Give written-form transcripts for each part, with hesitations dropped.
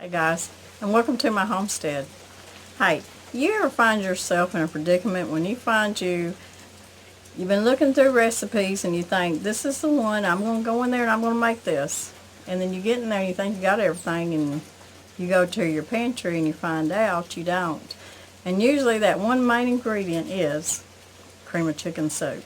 Hey guys, and welcome to my homestead. Hey, you ever find yourself in a predicament when you've been looking through recipes and you think, this is the one, I'm going to go in there and I'm going to make this. And then you get in there and you think you got everything and you go to your pantry and you find out you don't. And usually that one main ingredient is cream of chicken soup.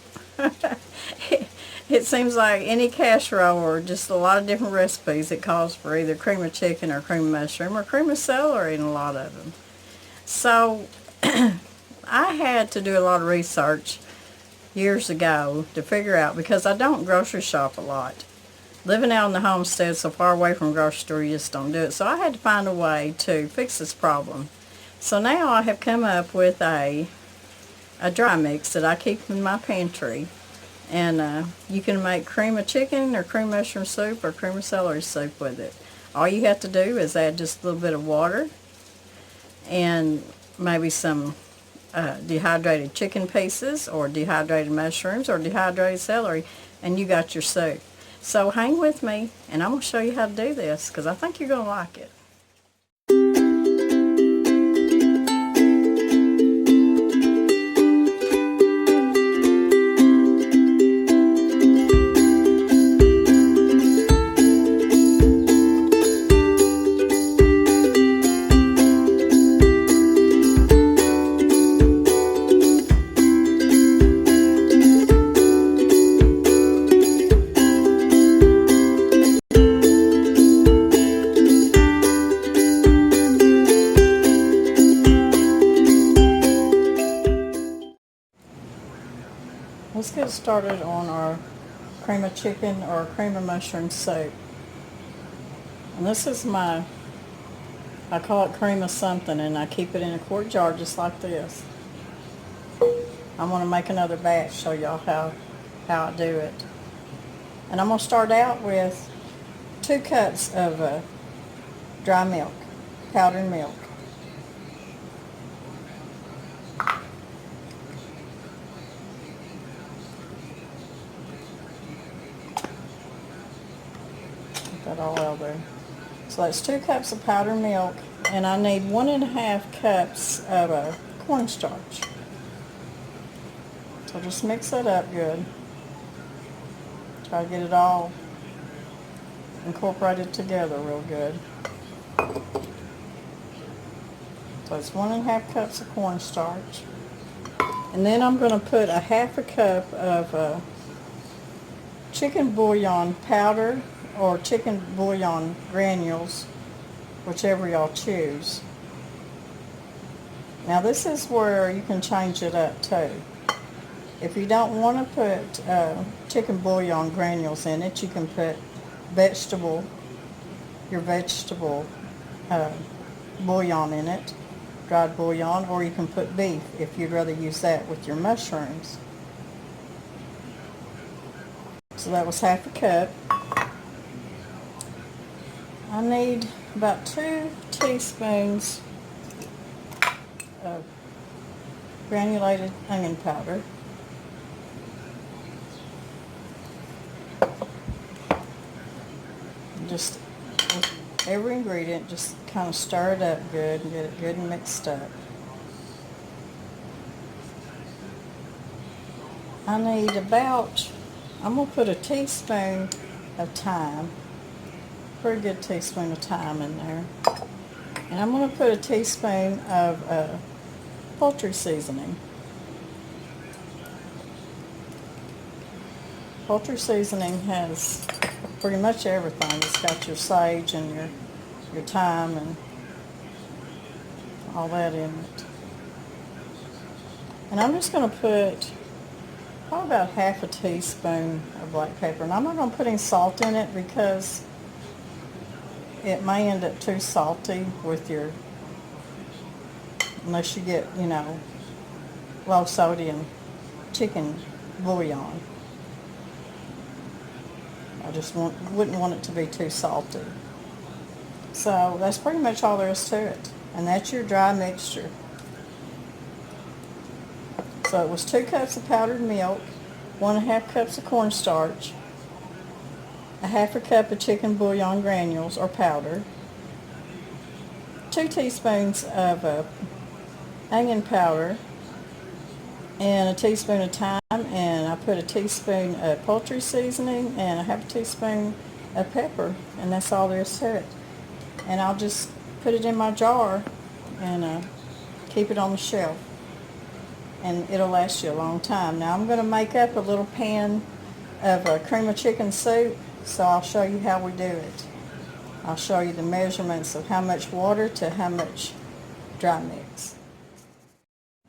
It seems like any casserole or just a lot of different recipes it calls for either cream of chicken or cream of mushroom or cream of celery in a lot of them. So I had to do a lot of research years ago to figure out, because I don't grocery shop a lot. Living out in the homestead so far away from a grocery store, you just don't do it. So I had to find a way to fix this problem. So now I have come up with a dry mix that I keep in my pantry. And you can make cream of chicken or cream mushroom soup or cream of celery soup with it. All you have to do is add just a little bit of water and maybe some dehydrated chicken pieces or dehydrated mushrooms or dehydrated celery, and you got your soup. So hang with me and I'm going to show you how to do this because I think you're going to like it. Let's get started on our cream of chicken or cream of mushroom soup. And this is I call it cream of something, and I keep it in a quart jar just like this. I'm going to make another batch, show y'all how I do it. And I'm going to start out with 2 cups of dry milk, powdered milk. That all out there. So that's 2 cups of powdered milk, and I need 1.5 cups of cornstarch. So just mix that up good. Try to get it all incorporated together real good. So it's 1.5 cups of cornstarch. And then I'm going to put 1/2 cup of chicken bouillon powder or chicken bouillon granules, whichever y'all choose. Now this is where you can change it up too. If you don't want to put chicken bouillon granules in it, you can put your vegetable bouillon in it, dried bouillon, or you can put beef if you'd rather use that with your mushrooms. So that was 1/2 cup. I need about 2 teaspoons of granulated onion powder. Just with every ingredient, just kind of stir it up good and get it good and mixed up. I need I'm going to put a teaspoon of thyme. Pretty good teaspoon of thyme in there. And I'm going to put a teaspoon of poultry seasoning. Poultry seasoning has pretty much everything. It's got your sage and your thyme and all that in it. And I'm just going to put probably about 1/2 teaspoon of black pepper. And I'm not going to put any salt in it because it may end up too salty with unless you get, low sodium chicken bouillon. I just wouldn't want it to be too salty. So that's pretty much all there is to it. And that's your dry mixture. So it was 2 cups of powdered milk, 1.5 cups of cornstarch, 1/2 cup of chicken bouillon granules or powder, 2 teaspoons of onion powder and a teaspoon of thyme, and I put a teaspoon of poultry seasoning and a half a teaspoon of pepper, and that's all there is to it. And I'll just put it in my jar and keep it on the shelf, and it'll last you a long time. Now I'm going to make up a little pan of cream of chicken soup, so I'll show you how we do it. I'll show you the measurements of how much water to how much dry mix.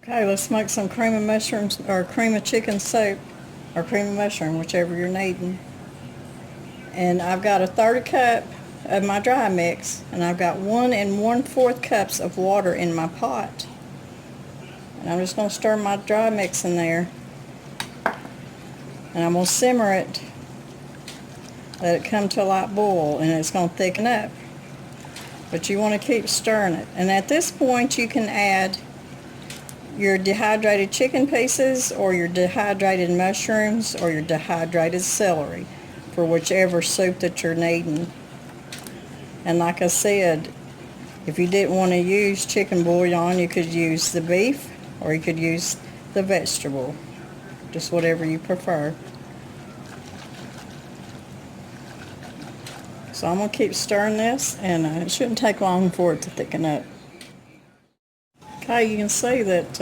Okay, let's make some cream of mushrooms, or cream of chicken soup, or cream of mushroom, whichever you're needing. And I've got a 1/3 cup of my dry mix, and I've got 1 1/4 cups of water in my pot. And I'm just going to stir my dry mix in there, and I'm going to simmer it, let it come to a light boil, and it's going to thicken up. But you want to keep stirring it. And at this point you can add your dehydrated chicken pieces, or your dehydrated mushrooms, or your dehydrated celery, for whichever soup that you're needing. And like I said, if you didn't want to use chicken bouillon, you could use the beef, or you could use the vegetable, just whatever you prefer. So I'm going to keep stirring this, and it shouldn't take long for it to thicken up. Okay, you can see that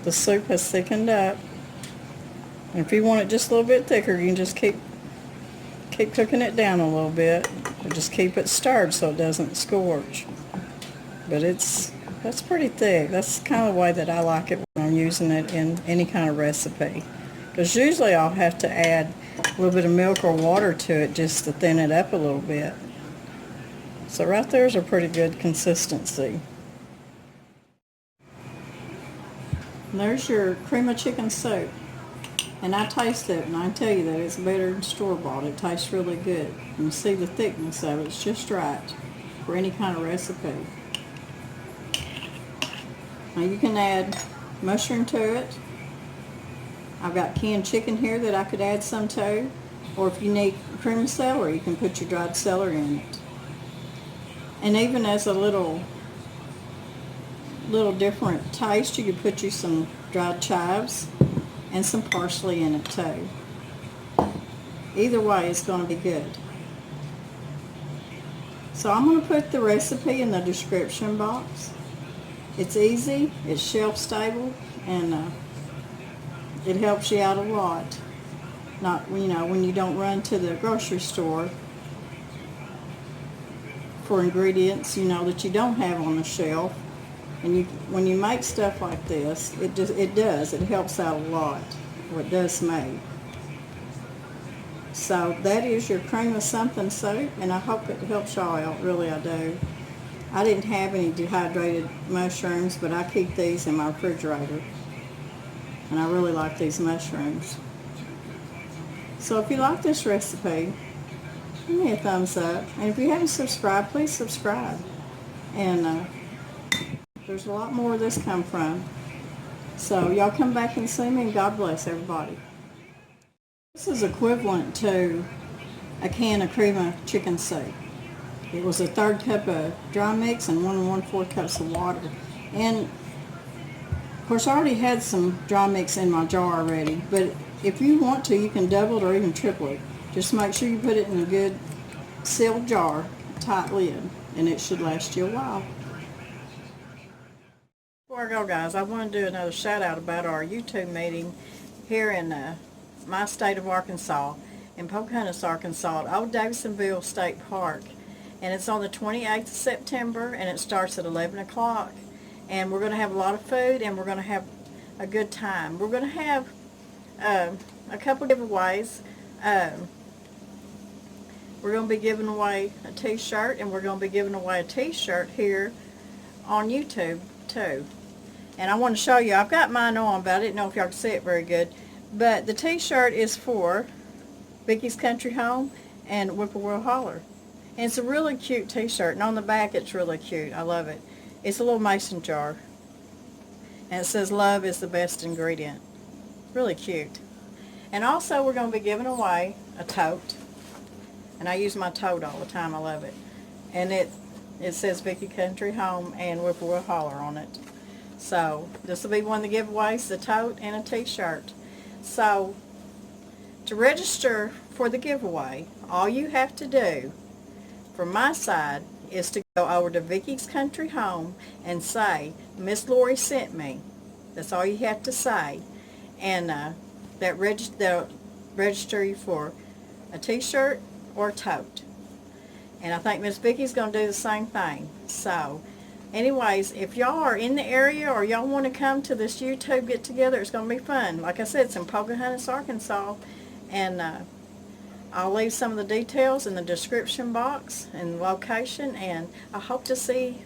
the soup has thickened up. And if you want it just a little bit thicker, you can just keep cooking it down a little bit, or just keep it stirred so it doesn't scorch. But that's pretty thick. That's kind of the way that I like it when I'm using it in any kind of recipe. Because usually I'll have to add a little bit of milk or water to it just to thin it up a little bit. So right there's a pretty good consistency. And there's your cream of chicken soup. And I taste it, and I can tell you that it's better than store-bought. It tastes really good. You see the thickness of it. It's just right for any kind of recipe. Now you can add mushroom to it. I've got canned chicken here that I could add some to. Or if you need cream of celery, you can put your dried celery in it. And even as a little different taste, you could put you some dried chives and some parsley in it too. Either way, it's going to be good. So I'm going to put the recipe in the description box. It's easy, it's shelf stable, and it helps you out a lot. Not, when you don't run to the grocery store for ingredients, that you don't have on the shelf. And when you make stuff like this, it helps out a lot, what does make. So that is your cream of something soup, and I hope it helps y'all out, really I do. I didn't have any dehydrated mushrooms, but I keep these in my refrigerator, and I really like these mushrooms. So if you like this recipe, give me a thumbs up, and if you haven't subscribed, please subscribe. And there's a lot more of this come from. So y'all come back and see me, and God bless everybody. This is equivalent to a can of cream of chicken soup. It was a 1/3 cup of dry mix and 1 1/4 cups of water. And of course I already had some dry mix in my jar already, but if you want to, you can double it or even triple it. Just make sure you put it in a good sealed jar, tight lid, and it should last you a while. Before I go, guys, I want to do another shout out about our YouTube meeting here in my state of Arkansas, in Pocahontas, Arkansas, at Old Davisonville State Park. And it's on the 28th of September, and it starts at 11 o'clock. And we're going to have a lot of food, and we're going to have a good time. We're going to have a couple giveaways. We're going to be giving away a t-shirt, and we're going to be giving away a t-shirt here on YouTube too. And I want to show you, I've got mine on, but I didn't know if y'all could see it very good. But the t-shirt is for Vicky's Country Home and Whippoorwill Holler. And it's a really cute t-shirt, and on the back it's really cute. I love it. It's a little mason jar. And it says, "Love is the best ingredient." Really cute. And also we're going to be giving away a tote. And I use my tote all the time. I love it. And It says Vicky Country Home and Whippoorwill Holler on it. So this will be one of the giveaways, the tote and a t-shirt. So to register for the giveaway, all you have to do from my side is to go over to Vicky's Country Home and say, Miss Lori sent me. That's all you have to say. And they'll register you for a t-shirt or a tote. And I think Miss Vicky's going to do the same thing. So, anyways, if y'all are in the area or y'all want to come to this YouTube get-together, it's going to be fun. Like I said, it's in Pocahontas, Arkansas. And I'll leave some of the details in the description box and location. And I hope to see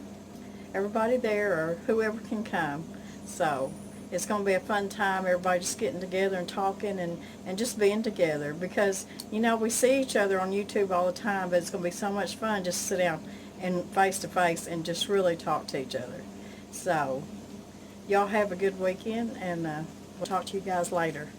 everybody there or whoever can come. So, it's going to be a fun time, everybody just getting together and talking and just being together. Because, you know, we see each other on YouTube all the time, but it's going to be so much fun just to sit down and face to face and just really talk to each other. So, y'all have a good weekend, and we'll talk to you guys later.